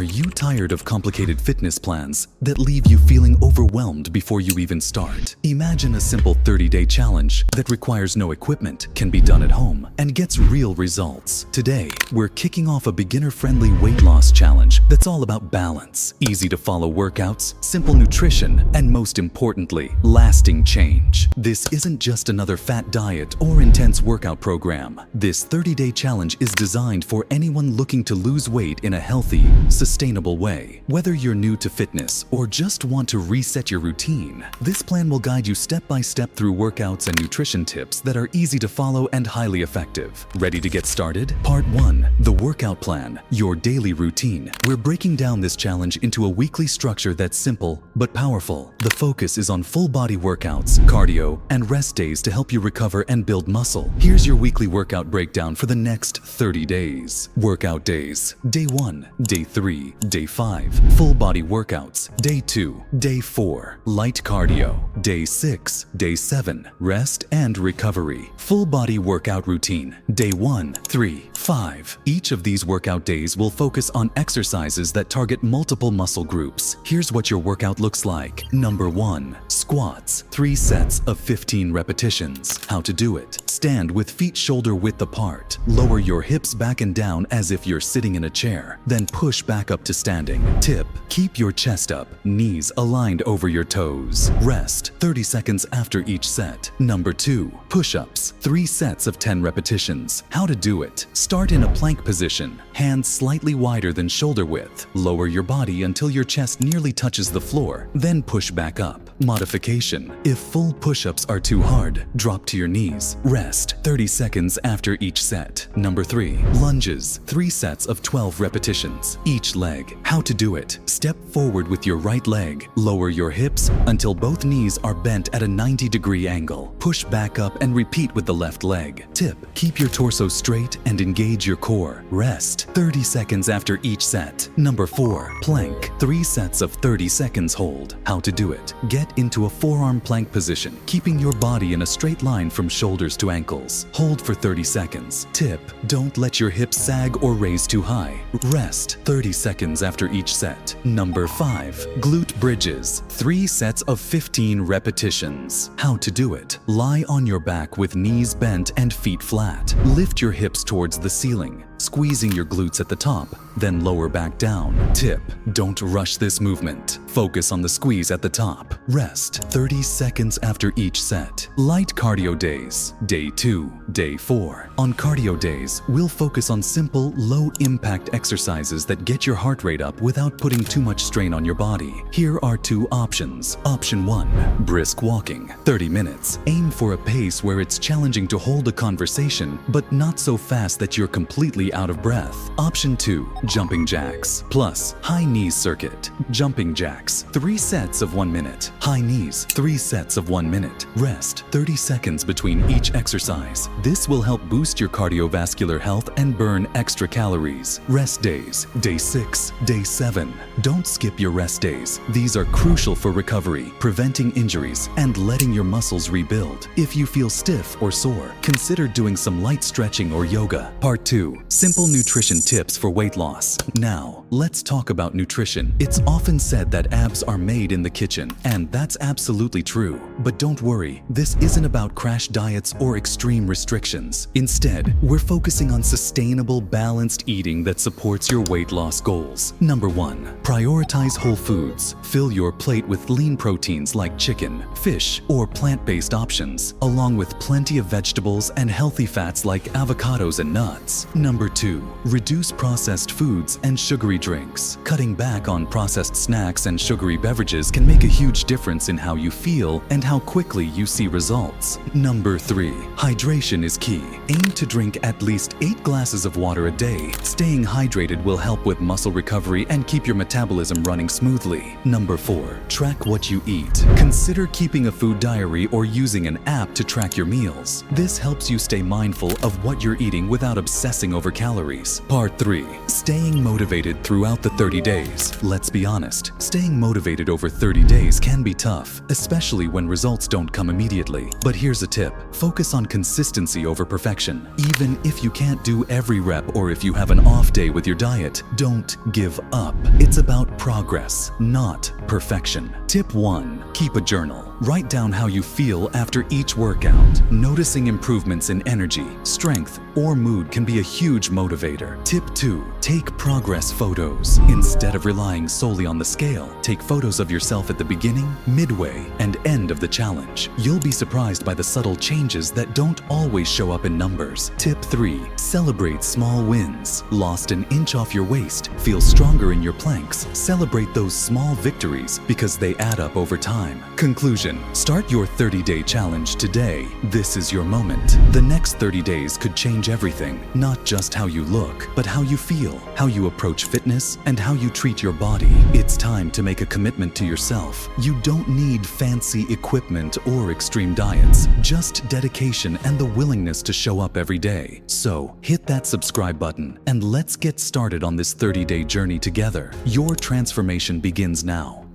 Are you tired of complicated fitness plans that leave you feeling overwhelmed before you even start? Imagine a simple 30-day challenge that requires no equipment, can be done at home, and gets real results. Today, we're kicking off a beginner-friendly weight loss challenge that's all about balance, easy-to-follow workouts, simple nutrition, and most importantly, lasting change. This isn't just another fat diet or intense workout program. This 30-day challenge is designed for anyone looking to lose weight in a healthy, sustainable way. Whether you're new to fitness or just want to reset your routine, this plan will guide you step by step through workouts and nutrition tips that are easy to follow and highly effective. Ready to get started? Part 1. The workout plan, your daily routine. We're breaking down this challenge into a weekly structure that's simple but powerful. The focus is on full body workouts, cardio, and rest days to help you recover and build muscle. Here's your weekly workout breakdown for the next 30 days. Workout days. Day 1, Day 3, Day 5, full body workouts. Day 2, Day 4, light cardio. Day 6, Day 7, rest and recovery. Full body workout routine. Day 1, 3, 5. Each of these workout days will focus on exercises that target multiple muscle groups. Here's what your workout looks like. Number 1, squats. 3 sets of 15 repetitions. How to do it. Stand with feet shoulder width apart. Lower your hips back and down as if you're sitting in a chair. Then push back up to standing. Tip: keep your chest up, knees aligned over your toes. Rest 30 seconds after each set. Number 2, push-ups. 3 sets of 10 repetitions. How to do it. Start in a plank position, hands slightly wider than shoulder width. Lower your body until your chest nearly touches the floor, then push back up. Modification: if full push-ups are too hard, drop to your knees. Rest 30 seconds after each set. Number 3, lunges. 3 sets of 12 repetitions, each leg. How to do it. Step forward with your right leg. Lower your hips until both knees are bent at a 90-degree angle. Push back up and repeat with the left leg. Tip: keep your torso straight and engage your core. Rest 30 seconds after each set. Number 4, plank. 3 sets of 30 seconds hold. How to do it. Get into a forearm plank position, keeping your body in a straight line from shoulders to ankles. Hold for 30 seconds. Tip: don't let your hips sag or raise too high. Rest 30 seconds after each set. Number 5, glute bridges. 3 sets of 15 repetitions. How to do it. Lie on your back with knees bent and feet flat. Lift your hips towards the ceiling, squeezing your glutes at the top, then lower back down. Tip: don't rush this movement. Focus on the squeeze at the top. Rest 30 seconds after each set. Light cardio days. Day 2, Day 4. On cardio days, we'll focus on simple, low-impact exercises that get your heart rate up without putting too much strain on your body. Here are 2 options. Option 1, brisk walking. 30 minutes. Aim for a pace where it's challenging to hold a conversation, but not so fast that you're completely out of breath. Option 2, jumping jacks. Plus, high knees circuit. Jumping jacks. 3 sets of 1 minute. High knees. 3 sets of 1 minute. Rest 30 seconds between each exercise. This will help boost your cardiovascular health and burn extra calories. Rest days. Day 6, Day 7. Don't skip your rest days. These are crucial for recovery, preventing injuries, and letting your muscles rebuild. If you feel stiff or sore, consider doing some light stretching or yoga. Part 2, simple nutrition tips for weight loss. Now, let's talk about nutrition. It's often said that abs are made in the kitchen, and that's absolutely true. But don't worry, this isn't about crash diets or extreme restrictions. Instead, we're focusing on sustainable, balanced eating that supports your weight loss goals. Number 1, prioritize whole foods. Fill your plate with lean proteins like chicken, fish, or plant-based options, along with plenty of vegetables and healthy fats like avocados and nuts. Number 2, reduce processed foods and sugary drinks. Cutting back on processed snacks and sugary beverages can make a huge difference in how you feel and how quickly you see results. Number 3, hydration is key. Aim to drink at least 8 glasses of water a day. Staying hydrated will help with muscle recovery and keep your metabolism running smoothly. Number 4, track what you eat. Consider keeping a food diary or using an app to track your meals. This helps you stay mindful of what you're eating without obsessing over calories. Part 3, stay staying motivated throughout the 30 days. Let's be honest, staying motivated over 30 days can be tough, especially when results don't come immediately. But here's a tip. Focus on consistency over perfection. Even if you can't do every rep or if you have an off day with your diet, don't give up. It's about progress, not perfection. Tip 1. Keep a journal. Write down how you feel after each workout. Noticing improvements in energy, strength, or mood can be a huge motivator. Tip 2. Take progress photos. Instead of relying solely on the scale, take photos of yourself at the beginning, midway, and end of the challenge. You'll be surprised by the subtle changes that don't always show up in numbers. Tip 3. Celebrate small wins. Lost an inch off your waist, feel stronger in your planks. Celebrate those small victories because they add up over time. Conclusion. Start your 30-day challenge today. This is your moment. The next 30 days could change everything, not just how you look, but how you feel, how you approach fitness, and how you treat your body. It's time to make a commitment to yourself. You don't need fancy equipment or extreme diets, just dedication and the willingness to show up every day. So, hit that subscribe button and let's get started on this 30-day journey together. Your transformation begins now.